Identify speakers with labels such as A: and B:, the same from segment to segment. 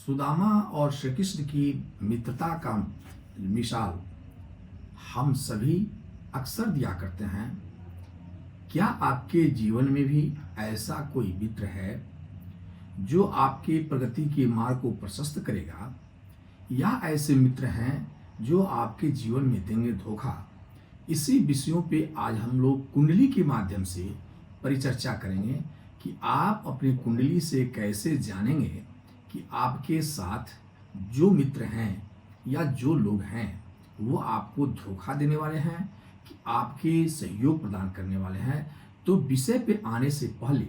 A: सुदामा और श्री कृष्ण की मित्रता का मिसाल हम सभी अक्सर दिया करते हैं। क्या आपके जीवन में भी ऐसा कोई मित्र है जो आपके प्रगति के मार्ग को प्रशस्त करेगा, या ऐसे मित्र हैं जो आपके जीवन में देंगे धोखा? इसी विषयों पे आज हम लोग कुंडली के माध्यम से परिचर्चा करेंगे कि आप अपनी कुंडली से कैसे जानेंगे कि आपके साथ जो मित्र हैं या जो लोग हैं वो आपको धोखा देने वाले हैं कि आपके सहयोग प्रदान करने वाले हैं। तो विषय पे आने से पहले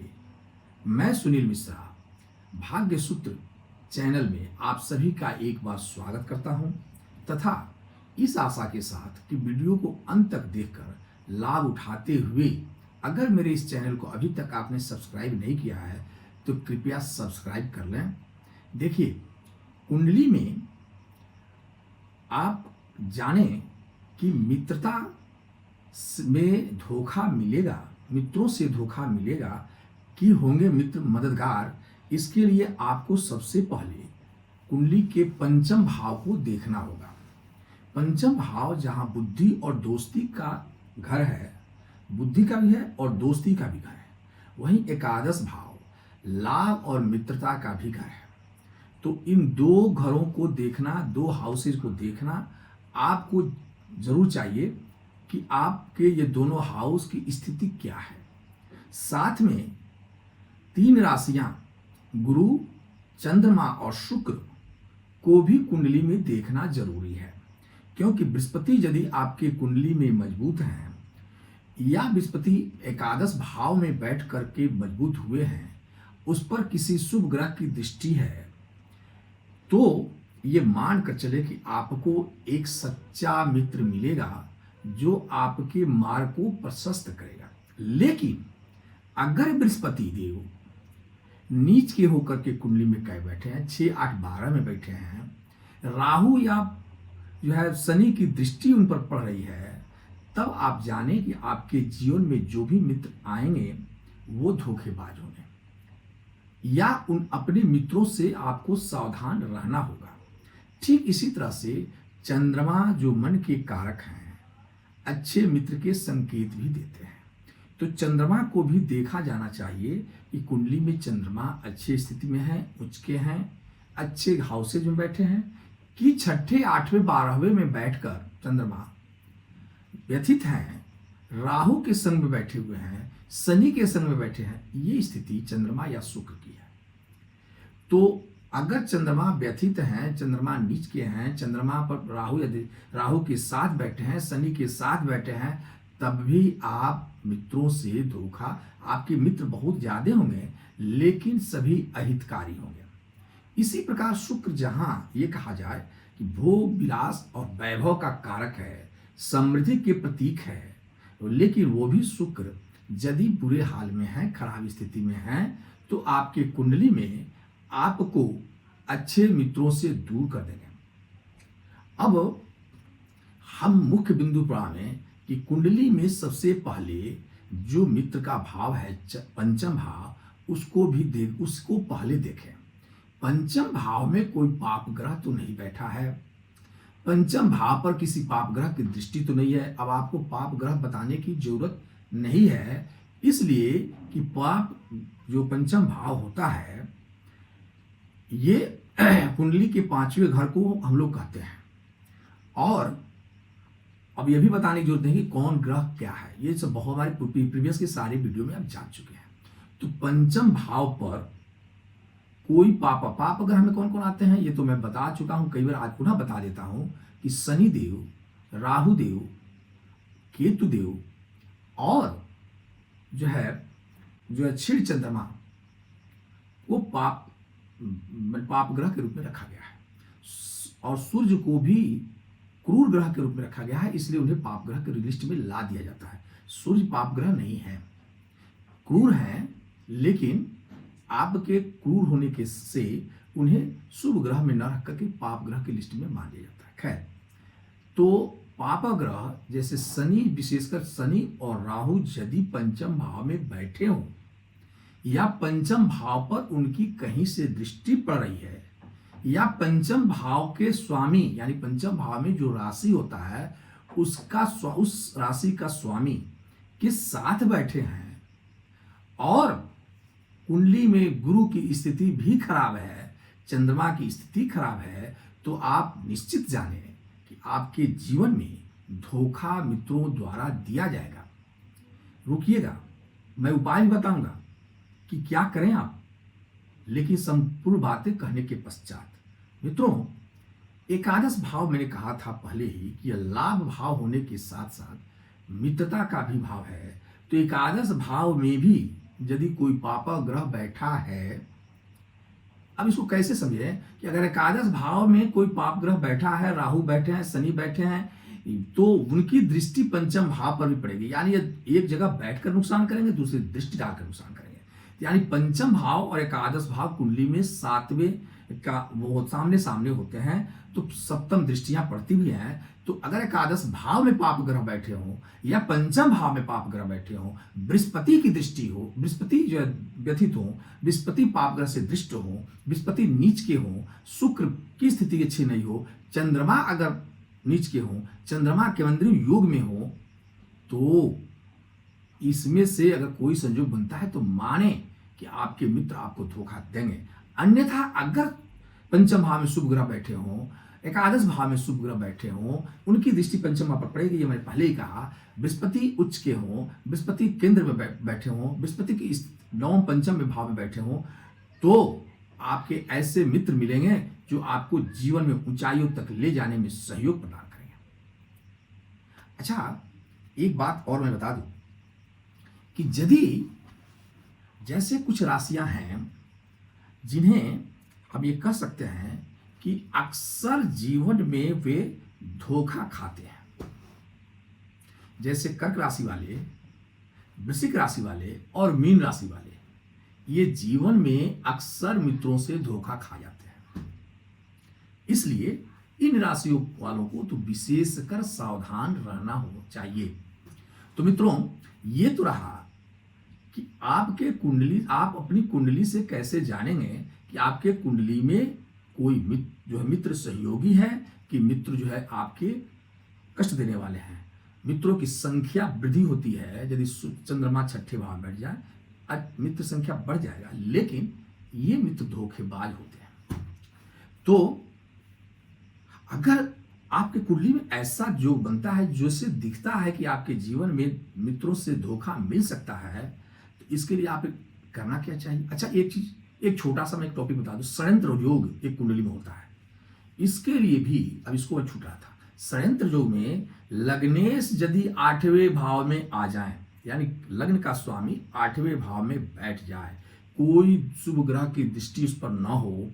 A: मैं सुनील मिश्रा भाग्य सूत्र चैनल में आप सभी का एक बार स्वागत करता हूं, तथा इस आशा के साथ कि वीडियो को अंत तक देखकर लाभ उठाते हुए अगर मेरे इस चैनल को अभी तक आपने सब्सक्राइब नहीं किया है तो कृपया सब्सक्राइब कर लें। देखिए, कुंडली में आप जाने कि मित्रता में धोखा मिलेगा, मित्रों से धोखा मिलेगा कि होंगे मित्र मददगार, इसके लिए आपको सबसे पहले कुंडली के पंचम भाव को देखना होगा। पंचम भाव जहां बुद्धि और दोस्ती का घर है, बुद्धि का भी है और दोस्ती का भी घर है, वहीं एकादश भाव लाभ और मित्रता का भी घर है। तो इन दो घरों को देखना, दो हाउसेज को देखना आपको जरूर चाहिए कि आपके ये दोनों हाउस की स्थिति क्या है। साथ में तीन राशियां गुरु, चंद्रमा और शुक्र को भी कुंडली में देखना जरूरी है, क्योंकि बृहस्पति यदि आपके कुंडली में मजबूत हैं या बृहस्पति एकादश भाव में बैठ करके मजबूत हुए हैं, उस पर किसी शुभ ग्रह की दृष्टि है, तो ये मान कर चले कि आपको एक सच्चा मित्र मिलेगा जो आपके मार्ग को प्रशस्त करेगा। लेकिन अगर बृहस्पति देव नीच के होकर के कुंडली में कहीं बैठे हैं, 6, 8, 12 में बैठे हैं, राहु या जो है शनि की दृष्टि उन पर पड़ रही है, तब आप जाने कि आपके जीवन में जो भी मित्र आएंगे वो धोखेबाज होंगे, या उन अपने मित्रों से आपको सावधान रहना होगा। ठीक इसी तरह से चंद्रमा जो मन के कारक हैं, अच्छे मित्र के संकेत भी देते हैं। तो चंद्रमा को भी देखा जाना चाहिए कि कुंडली में चंद्रमा अच्छी स्थिति में है, उच्च के हैं, अच्छे हाउसेज में बैठे हैं, कि 6ठे, 8वें, 12वें में बैठकर चंद्रमा व्यथित हैं, राहु के संग में बैठे हुए हैं, शनि के संग में बैठे हैं, ये स्थिति चंद्रमा या शुक्र की है। तो अगर चंद्रमा व्यथित हैं, चंद्रमा नीच के हैं, चंद्रमा पर राहु यदि राहु के साथ बैठे हैं, शनि के साथ बैठे हैं, तब भी आप मित्रों से धोखा, आपके मित्र बहुत ज्यादा होंगे लेकिन सभी अहितकारी होंगे। इसी प्रकार शुक्र जहां ये कहा जाए कि भोग विलास और वैभव का कारक है, समृद्धि के प्रतीक है, लेकिन वो भी शुक्र यदि बुरे हाल में है, खराब स्थिति में है, तो आपके कुंडली में आपको अच्छे मित्रों से दूर कर देंगे। अब हम मुख्य बिंदु पर आने कि कुंडली में सबसे पहले जो मित्र का भाव है पंचम भाव, उसको पहले देखें। पंचम भाव में कोई पाप ग्रह तो नहीं बैठा है, पंचम भाव पर किसी पाप ग्रह की दृष्टि तो नहीं है। अब आपको पाप ग्रह बताने की जरूरत नहीं है, इसलिए कि पाप जो पंचम भाव होता है ये कुंडली के 5वें घर को हम लोग कहते हैं। और अब ये भी बताने की जरूरत नहीं कि कौन ग्रह क्या है, ये सब बहुत हमारे प्रीवियस के सारे वीडियो में आप जान चुके हैं। तो पंचम भाव पर कोई पाप ग्रह में कौन कौन आते हैं ये तो मैं बता चुका हूं कई बार, आज पुनः बता देता हूं कि शनि देव, राहु देव, केतु देव और जो है क्षीण चंद्रमा वो पाप ग्रह के रूप में रखा गया है, और सूर्य को भी क्रूर ग्रह के रूप में रखा गया है, इसलिए उन्हें पाप ग्रह के लिस्ट में ला दिया जाता है। सूर्य पाप ग्रह नहीं है, क्रूर है, लेकिन आपके क्रूर होने के से उन्हें शुभ ग्रह में न रख करके पाप ग्रह की लिस्ट में मान लिया जाता है। खैर, तो पाप ग्रह जैसे शनि, विशेषकर शनि और राहु यदि पंचम भाव में बैठे हों या पंचम भाव पर उनकी कहीं से दृष्टि पड़ रही है, या पंचम भाव के स्वामी, यानी पंचम भाव में जो राशि होता है उसका उस राशि का स्वामी के साथ बैठे हैं और कुंडली में गुरु की स्थिति भी खराब है, चंद्रमा की स्थिति खराब है, तो आप निश्चित जाने कि आपके जीवन में धोखा मित्रों द्वारा दिया जाएगा। रुकिएगा, मैं उपाय भी बताऊंगा कि क्या करें आप, लेकिन संपूर्ण बातें कहने के पश्चात मित्रों, एकादश भाव मैंने कहा था पहले ही कि लाभ भाव होने के साथ साथ मित्रता का भी भाव है। तो एकादश भाव में भी यदि कोई पापा ग्रह बैठा है, अब इसको कैसे समझें कि अगर एकादश भाव में कोई पाप ग्रह बैठा है, राहु बैठे हैं, शनि बैठे हैं, तो उनकी दृष्टि पंचम भाव पर भी पड़ेगी। यानी ये एक जगह बैठकर नुकसान करेंगे, दूसरी दृष्टि डालकर नुकसान करेंगे। यानी पंचम भाव और एकादश भाव कुंडली में सातवें का वो सामने सामने होते हैं, तो सप्तम दृष्टियां पड़ती भी हैं। तो अगर एकादश भाव में पाप ग्रह बैठे हों या पंचम भाव में पाप ग्रह बैठे हों, बृहस्पति की दृष्टि हो, बृहस्पति जो व्यथित हो, बृहस्पति पाप ग्रह से दृष्ट हो, बृहस्पति नीच के हो, शुक्र की स्थिति अच्छी नहीं हो, चंद्रमा अगर नीच के हो, चंद्रमा केंद्रीय योग में हो, तो इसमें से अगर कोई संयोग बनता है तो माने कि आपके मित्र आपको धोखा देंगे। अन्यथा अगर पंचम भाव में शुभ ग्रह बैठे हों, एकादश भाव में शुभ ग्रह बैठे हों, उनकी दृष्टि पंचम भाव पर पड़ेगी। ये मैंने पहले ही कहा। बृहस्पति उच्च के हों, बृहस्पति केंद्र में बैठे हों, बृहस्पति के नवम पंचम में भाव में बैठे हों, तो आपके ऐसे मित्र मिलेंगे जो आपको जीवन में ऊंचाइयों तक ले जाने में सहयोग प्रदान करेंगे। अच्छा, एक बात और मैं बता दूं कि यदि जैसे कुछ राशियां हैं जिन्हें हम ये कह सकते हैं कि अक्सर जीवन में वे धोखा खाते हैं, जैसे कर्क राशि वाले, वृश्चिक राशि वाले और मीन राशि वाले, ये जीवन में अक्सर मित्रों से धोखा खा जाते हैं। इसलिए इन राशियों वालों को तो विशेषकर सावधान रहना हो चाहिए। तो मित्रों, ये तो रहा कि आपके कुंडली, आप अपनी कुंडली से कैसे जानेंगे कि आपके कुंडली में कोई मित्र जो है मित्र सहयोगी है कि मित्र जो है आपके कष्ट देने वाले हैं। मित्रों की संख्या वृद्धि होती है यदि चंद्रमा छठे भाव बैठ जाए, मित्र संख्या बढ़ जाएगा, लेकिन ये मित्र धोखेबाज होते हैं। तो अगर आपके कुंडली में ऐसा योग बनता है जिससे दिखता है कि आपके जीवन में मित्रों से धोखा मिल सकता है, तो इसके लिए आप करना क्या चाहिए? अच्छा, एक छोटा सा मैं एक टॉपिक बता दूं। षड्यंत्र योग एक कुंडली में होता है। इसके लिए भी अब इसको मैं छूट रहा था। षड्यंत्र योग में लग्नेश यदि 8वें भाव में आ जाए, यानी लग्न का स्वामी 8वें भाव में बैठ जाए, कोई शुभ ग्रह की दृष्टि उस पर न हो,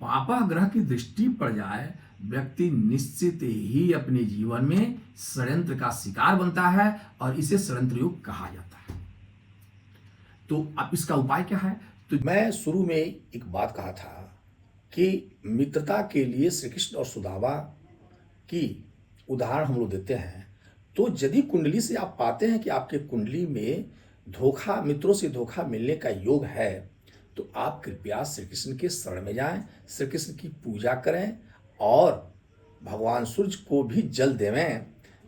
A: पापा ग्रह की दृष्टि पड़ जाए, व्यक्ति निश्चित ही अपने जीवन में षड्यंत्र का शिकार बनता है और इसे षड्यंत्र योग कहा जाता है। तो अब इसका उपाय क्या है? तो मैं शुरू में एक बात कहा था कि मित्रता के लिए श्री कृष्ण और सुदामा की उदाहरण हम लोग देते हैं। तो यदि कुंडली से आप पाते हैं कि आपके कुंडली में धोखा, मित्रों से धोखा मिलने का योग है, तो आप कृपया श्री कृष्ण के शरण में जाएं, श्री कृष्ण की पूजा करें और भगवान सूर्य को भी जल देवें।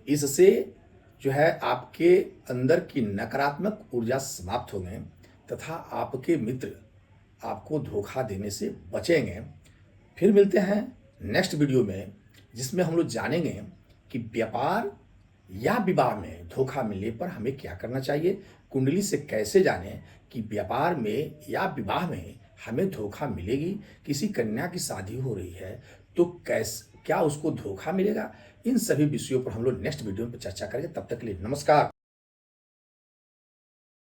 A: इससे जो है आपके अंदर की नकारात्मक ऊर्जा समाप्त होगी तथा आपके मित्र आपको धोखा देने से बचेंगे। फिर मिलते हैं नेक्स्ट वीडियो में, जिसमें हम लोग जानेंगे कि व्यापार या विवाह में धोखा मिलने पर हमें क्या करना चाहिए, कुंडली से कैसे जानें कि व्यापार में या विवाह में हमें धोखा मिलेगी, किसी कन्या की शादी हो रही है तो क्या उसको धोखा मिलेगा। इन सभी विषयों पर हम लोग नेक्स्ट वीडियो में चर्चा करेंगे। तब तक के लिए नमस्कार।